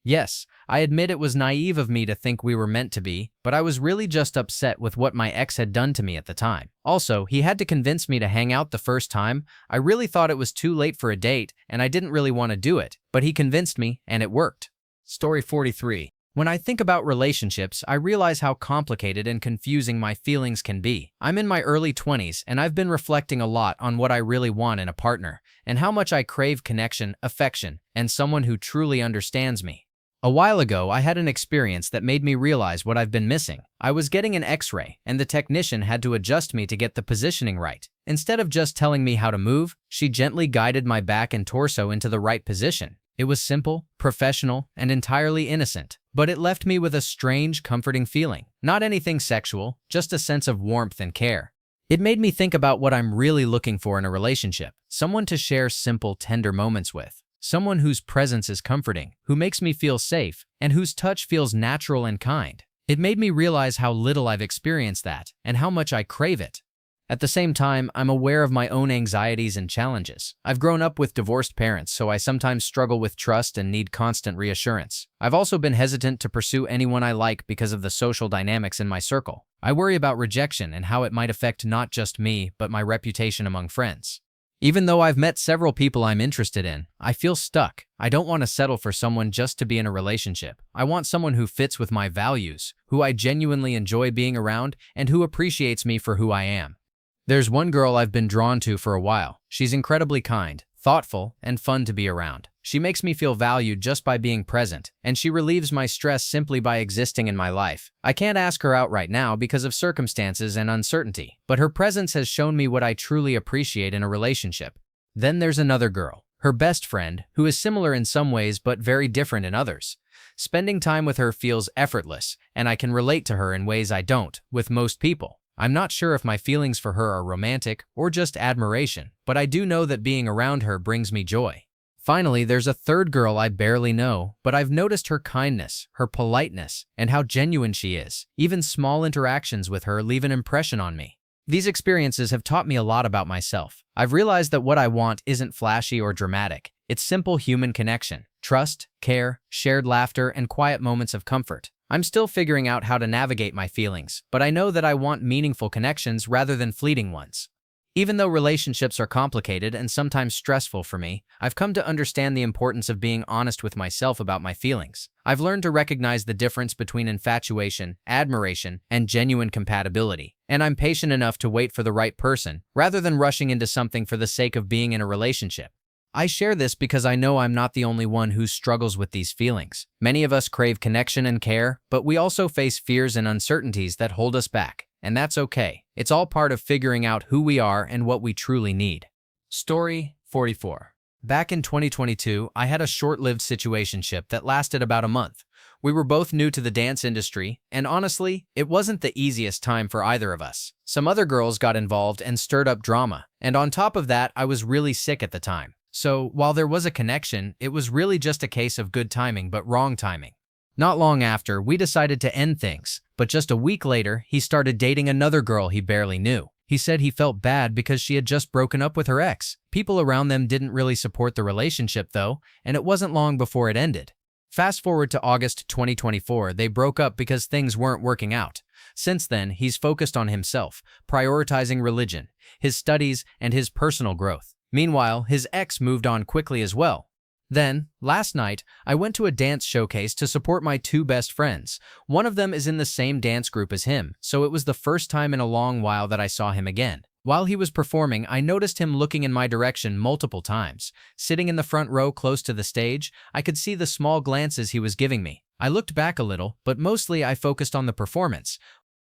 Yes, I admit it was naive of me to think we were meant to be, but I was really just upset with what my ex had done to me at the time. Also, he had to convince me to hang out the first time. I really thought it was too late for a date, and I didn't really want to do it, but he convinced me, and it worked. Story 43. When I think about relationships, I realize how complicated and confusing my feelings can be. I'm in my early 20s, and I've been reflecting a lot on what I really want in a partner, and how much I crave connection, affection, and someone who truly understands me. A while ago, I had an experience that made me realize what I've been missing. I was getting an X-ray, and the technician had to adjust me to get the positioning right. Instead of just telling me how to move, she gently guided my back and torso into the right position. It was simple, professional, and entirely innocent, but it left me with a strange, comforting feeling. Not anything sexual, just a sense of warmth and care. It made me think about what I'm really looking for in a relationship: someone to share simple, tender moments with. Someone whose presence is comforting, who makes me feel safe, and whose touch feels natural and kind. It made me realize how little I've experienced that, and how much I crave it. At the same time, I'm aware of my own anxieties and challenges. I've grown up with divorced parents, so I sometimes struggle with trust and need constant reassurance. I've also been hesitant to pursue anyone I like because of the social dynamics in my circle. I worry about rejection and how it might affect not just me, but my reputation among friends. Even though I've met several people I'm interested in, I feel stuck. I don't want to settle for someone just to be in a relationship. I want someone who fits with my values, who I genuinely enjoy being around, and who appreciates me for who I am. There's one girl I've been drawn to for a while. She's incredibly kind, thoughtful, and fun to be around. She makes me feel valued just by being present, and she relieves my stress simply by existing in my life. I can't ask her out right now because of circumstances and uncertainty, but her presence has shown me what I truly appreciate in a relationship. Then there's another girl, her best friend, who is similar in some ways but very different in others. Spending time with her feels effortless, and I can relate to her in ways I don't with most people. I'm not sure if my feelings for her are romantic or just admiration, but I do know that being around her brings me joy. Finally, there's a third girl I barely know, but I've noticed her kindness, her politeness, and how genuine she is. Even small interactions with her leave an impression on me. These experiences have taught me a lot about myself. I've realized that what I want isn't flashy or dramatic. It's simple human connection, trust, care, shared laughter, and quiet moments of comfort. I'm still figuring out how to navigate my feelings, but I know that I want meaningful connections rather than fleeting ones. Even though relationships are complicated and sometimes stressful for me, I've come to understand the importance of being honest with myself about my feelings. I've learned to recognize the difference between infatuation, admiration, and genuine compatibility, and I'm patient enough to wait for the right person, rather than rushing into something for the sake of being in a relationship. I share this because I know I'm not the only one who struggles with these feelings. Many of us crave connection and care, but we also face fears and uncertainties that hold us back. And that's okay. It's all part of figuring out who we are and what we truly need. Story 44. Back in 2022, I had a short-lived situationship that lasted about a month. We were both new to the dance industry, and honestly, it wasn't the easiest time for either of us. Some other girls got involved and stirred up drama, and on top of that, I was really sick at the time. So, while there was a connection, it was really just a case of good timing but wrong timing. Not long after, we decided to end things, but just a week later, he started dating another girl he barely knew. He said he felt bad because she had just broken up with her ex. People around them didn't really support the relationship though, and it wasn't long before it ended. Fast forward to August 2024, they broke up because things weren't working out. Since then, he's focused on himself, prioritizing religion, his studies, and his personal growth. Meanwhile, his ex moved on quickly as well. Then, last night, I went to a dance showcase to support my two best friends. One of them is in the same dance group as him, so it was the first time in a long while that I saw him again. While he was performing, I noticed him looking in my direction multiple times. Sitting in the front row close to the stage, I could see the small glances he was giving me. I looked back a little, but mostly I focused on the performance.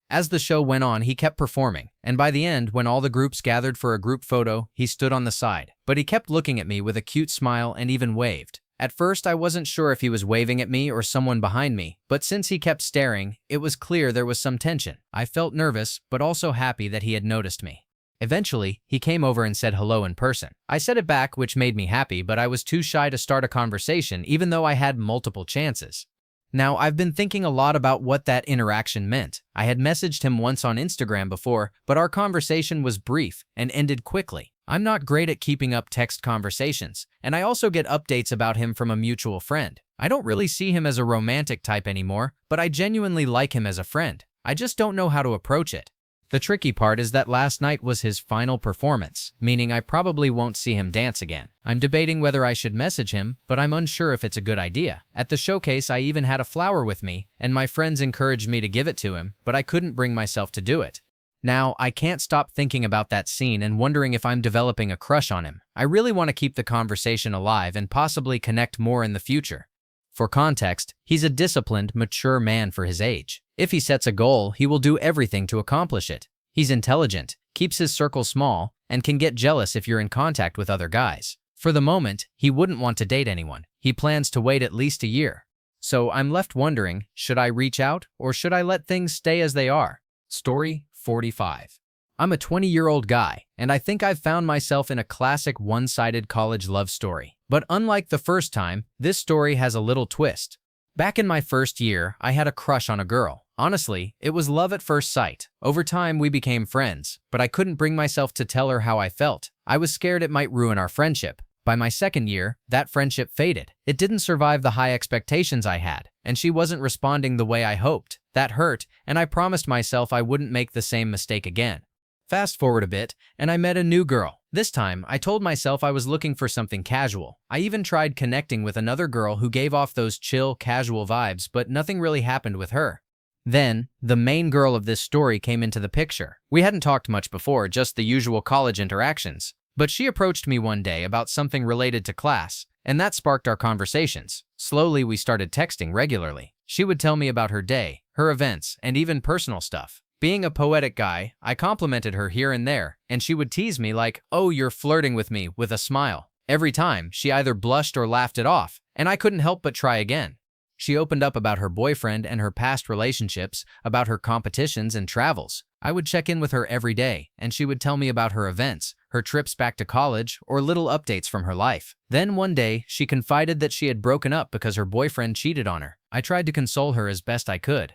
As the show went on, he kept performing, and by the end, when all the groups gathered for a group photo, he stood on the side. But he kept looking at me with a cute smile and even waved. At first, I wasn't sure if he was waving at me or someone behind me, but since he kept staring, it was clear there was some tension. I felt nervous, but also happy that he had noticed me. Eventually, he came over and said hello in person. I said it back, which made me happy, but I was too shy to start a conversation even though I had multiple chances. Now, I've been thinking a lot about what that interaction meant. I had messaged him once on Instagram before, but our conversation was brief and ended quickly. I'm not great at keeping up text conversations, and I also get updates about him from a mutual friend. I don't really see him as a romantic type anymore, but I genuinely like him as a friend. I just don't know how to approach it. The tricky part is that last night was his final performance, meaning I probably won't see him dance again. I'm debating whether I should message him, but I'm unsure if it's a good idea. At the showcase, I even had a flower with me, and my friends encouraged me to give it to him, but I couldn't bring myself to do it. Now, I can't stop thinking about that scene and wondering if I'm developing a crush on him. I really want to keep the conversation alive and possibly connect more in the future. For context, he's a disciplined, mature man for his age. If he sets a goal, he will do everything to accomplish it. He's intelligent, keeps his circle small, and can get jealous if you're in contact with other guys. For the moment, he wouldn't want to date anyone. He plans to wait at least a year. So I'm left wondering, should I reach out or should I let things stay as they are? Story 45. I'm a 20-year-old guy, and I think I've found myself in a classic one-sided college love story. But unlike the first time, this story has a little twist. Back in my first year, I had a crush on a girl. Honestly, it was love at first sight. Over time, we became friends, but I couldn't bring myself to tell her how I felt. I was scared it might ruin our friendship. By my second year, that friendship faded. It didn't survive the high expectations I had, and she wasn't responding the way I hoped. That hurt, and I promised myself I wouldn't make the same mistake again. Fast forward a bit, and I met a new girl. This time, I told myself I was looking for something casual. I even tried connecting with another girl who gave off those chill, casual vibes, but nothing really happened with her. Then, the main girl of this story came into the picture. We hadn't talked much before, just the usual college interactions. But she approached me one day about something related to class, and that sparked our conversations. Slowly, we started texting regularly. She would tell me about her day, her events, and even personal stuff. Being a poetic guy, I complimented her here and there, and she would tease me like, "Oh, you're flirting with me," with a smile. Every time, she either blushed or laughed it off, and I couldn't help but try again. She opened up about her boyfriend and her past relationships, about her competitions and travels. I would check in with her every day, and she would tell me about her events, her trips back to college, or little updates from her life. Then one day, she confided that she had broken up because her boyfriend cheated on her. I tried to console her as best I could.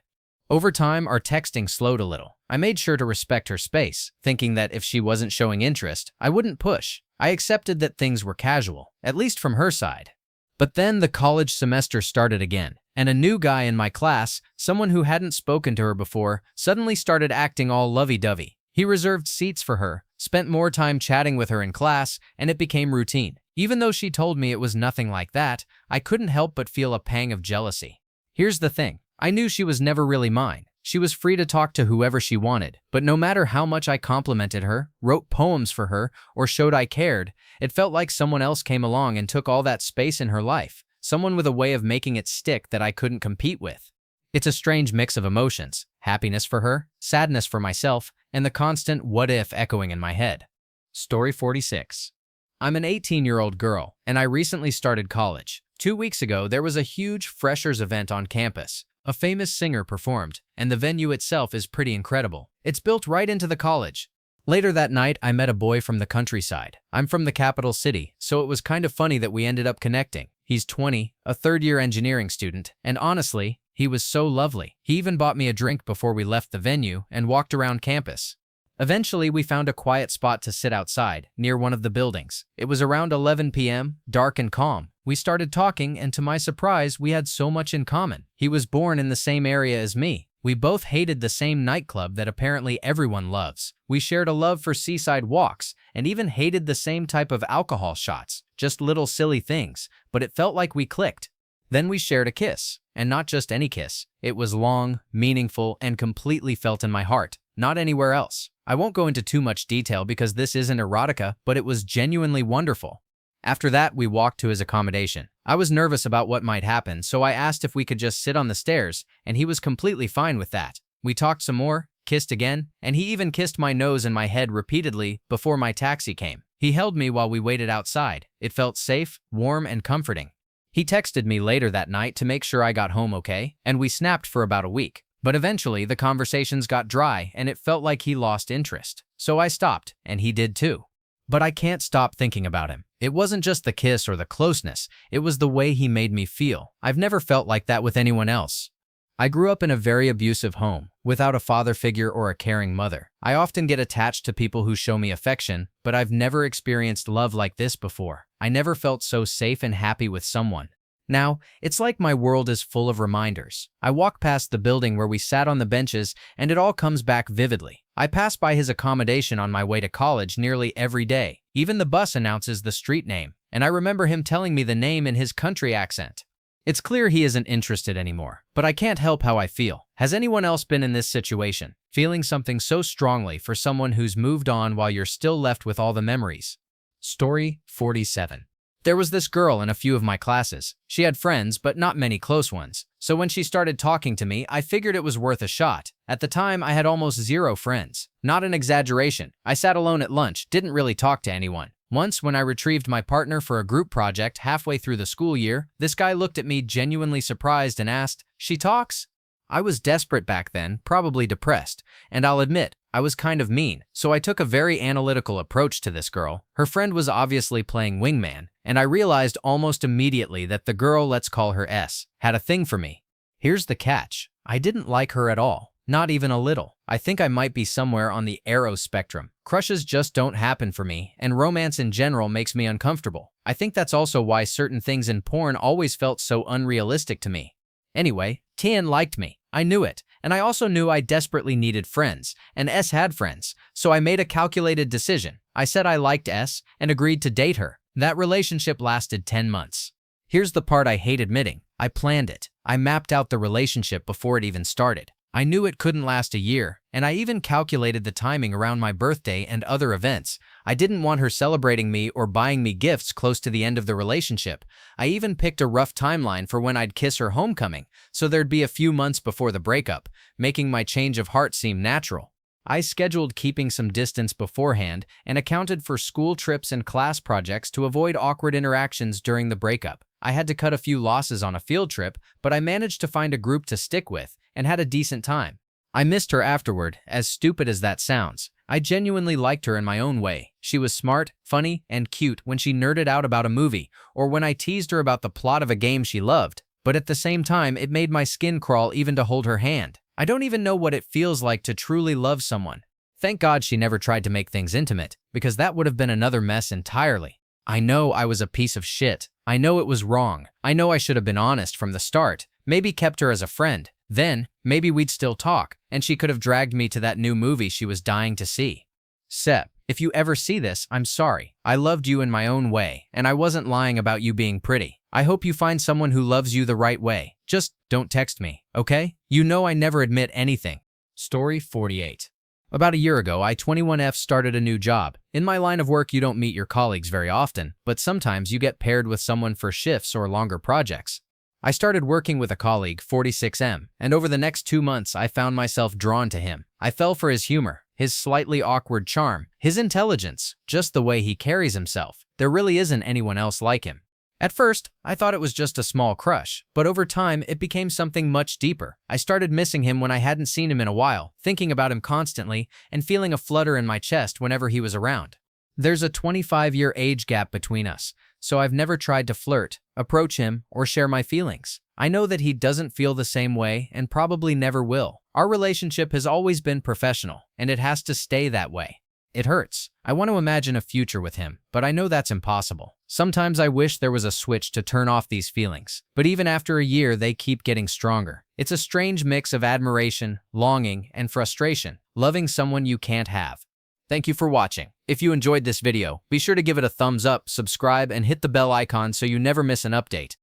Over time, our texting slowed a little. I made sure to respect her space, thinking that if she wasn't showing interest, I wouldn't push. I accepted that things were casual, at least from her side. But then the college semester started again, and a new guy in my class, someone who hadn't spoken to her before, suddenly started acting all lovey-dovey. He reserved seats for her, spent more time chatting with her in class, and it became routine. Even though she told me it was nothing like that, I couldn't help but feel a pang of jealousy. Here's the thing. I knew she was never really mine. She was free to talk to whoever she wanted, but no matter how much I complimented her, wrote poems for her, or showed I cared, it felt like someone else came along and took all that space in her life, someone with a way of making it stick that I couldn't compete with. It's a strange mix of emotions, happiness for her, sadness for myself, and the constant what if echoing in my head. Story 46. I'm an 18-year-old girl, and I recently started college. 2 weeks ago, there was a huge freshers event on campus. A famous singer performed, and the venue itself is pretty incredible. It's built right into the college. Later that night, I met a boy from the countryside. I'm from the capital city, so it was kind of funny that we ended up connecting. He's 20, a third-year engineering student, and honestly, he was so lovely. He even bought me a drink before we left the venue and walked around campus. Eventually, we found a quiet spot to sit outside, near one of the buildings. It was around 11 p.m., dark and calm. We started talking, and to my surprise, we had so much in common. He was born in the same area as me. We both hated the same nightclub that apparently everyone loves. We shared a love for seaside walks, and even hated the same type of alcohol shots. Just little silly things, but it felt like we clicked. Then we shared a kiss, and not just any kiss. It was long, meaningful, and completely felt in my heart, not anywhere else. I won't go into too much detail because this isn't erotica, but it was genuinely wonderful. After that, we walked to his accommodation. I was nervous about what might happen, so I asked if we could just sit on the stairs, and he was completely fine with that. We talked some more, kissed again, and he even kissed my nose and my head repeatedly before my taxi came. He held me while we waited outside. It felt safe, warm, and comforting. He texted me later that night to make sure I got home okay, and we snapped for about a week. But eventually, the conversations got dry, and it felt like he lost interest. So I stopped, and he did too. But I can't stop thinking about him. It wasn't just the kiss or the closeness, it was the way he made me feel. I've never felt like that with anyone else. I grew up in a very abusive home, without a father figure or a caring mother. I often get attached to people who show me affection, but I've never experienced love like this before. I never felt so safe and happy with someone. Now, it's like my world is full of reminders. I walk past the building where we sat on the benches, and it all comes back vividly. I pass by his accommodation on my way to college nearly every day. Even the bus announces the street name, and I remember him telling me the name in his country accent. It's clear he isn't interested anymore, but I can't help how I feel. Has anyone else been in this situation, feeling something so strongly for someone who's moved on while you're still left with all the memories? Story 47. There was this girl in a few of my classes. She had friends, but not many close ones. So when she started talking to me, I figured it was worth a shot. At the time, I had almost zero friends. Not an exaggeration. I sat alone at lunch, didn't really talk to anyone. Once, when I retrieved my partner for a group project halfway through the school year, this guy looked at me genuinely surprised and asked, "She talks?" I was desperate back then, probably depressed, and I'll admit, I was kind of mean, so I took a very analytical approach to this girl. Her friend was obviously playing wingman, and I realized almost immediately that the girl, let's call her S, had a thing for me. Here's the catch. I didn't like her at all, not even a little. I think I might be somewhere on the Eros spectrum. Crushes just don't happen for me, and romance in general makes me uncomfortable. I think that's also why certain things in porn always felt so unrealistic to me. Anyway, Tian liked me. I knew it, and I also knew I desperately needed friends, and S had friends, so I made a calculated decision. I said I liked S and agreed to date her. That relationship lasted 10 months. Here's the part I hate admitting. I planned it. I mapped out the relationship before it even started. I knew it couldn't last a year, and I even calculated the timing around my birthday and other events. I didn't want her celebrating me or buying me gifts close to the end of the relationship. I even picked a rough timeline for when I'd kiss her homecoming, so there'd be a few months before the breakup, making my change of heart seem natural. I scheduled keeping some distance beforehand and accounted for school trips and class projects to avoid awkward interactions during the breakup. I had to cut a few losses on a field trip, but I managed to find a group to stick with and had a decent time. I missed her afterward, as stupid as that sounds. I genuinely liked her in my own way. She was smart, funny, and cute when she nerded out about a movie, or when I teased her about the plot of a game she loved. But at the same time, it made my skin crawl even to hold her hand. I don't even know what it feels like to truly love someone. Thank God she never tried to make things intimate, because that would have been another mess entirely. I know I was a piece of shit. I know it was wrong. I know I should have been honest from the start, maybe kept her as a friend. Then, maybe we'd still talk, and she could have dragged me to that new movie she was dying to see. Sep, if you ever see this, I'm sorry. I loved you in my own way, and I wasn't lying about you being pretty. I hope you find someone who loves you the right way. Just don't text me, okay? You know I never admit anything. Story 48. About a year ago, I 21F started a new job. In my line of work, you don't meet your colleagues very often, but sometimes you get paired with someone for shifts or longer projects. I started working with a colleague, 46M, and over the next 2 months, I found myself drawn to him. I fell for his humor, his slightly awkward charm, his intelligence, just the way he carries himself. There really isn't anyone else like him. At first, I thought it was just a small crush, but over time, it became something much deeper. I started missing him when I hadn't seen him in a while, thinking about him constantly, and feeling a flutter in my chest whenever he was around. There's a 25-year age gap between us, so I've never tried to flirt, approach him, or share my feelings. I know that he doesn't feel the same way and probably never will. Our relationship has always been professional, and it has to stay that way. It hurts. I want to imagine a future with him, but I know that's impossible. Sometimes I wish there was a switch to turn off these feelings, but even after a year, they keep getting stronger. It's a strange mix of admiration, longing, and frustration, loving someone you can't have. Thank you for watching. If you enjoyed this video, be sure to give it a thumbs up, subscribe, and hit the bell icon so you never miss an update.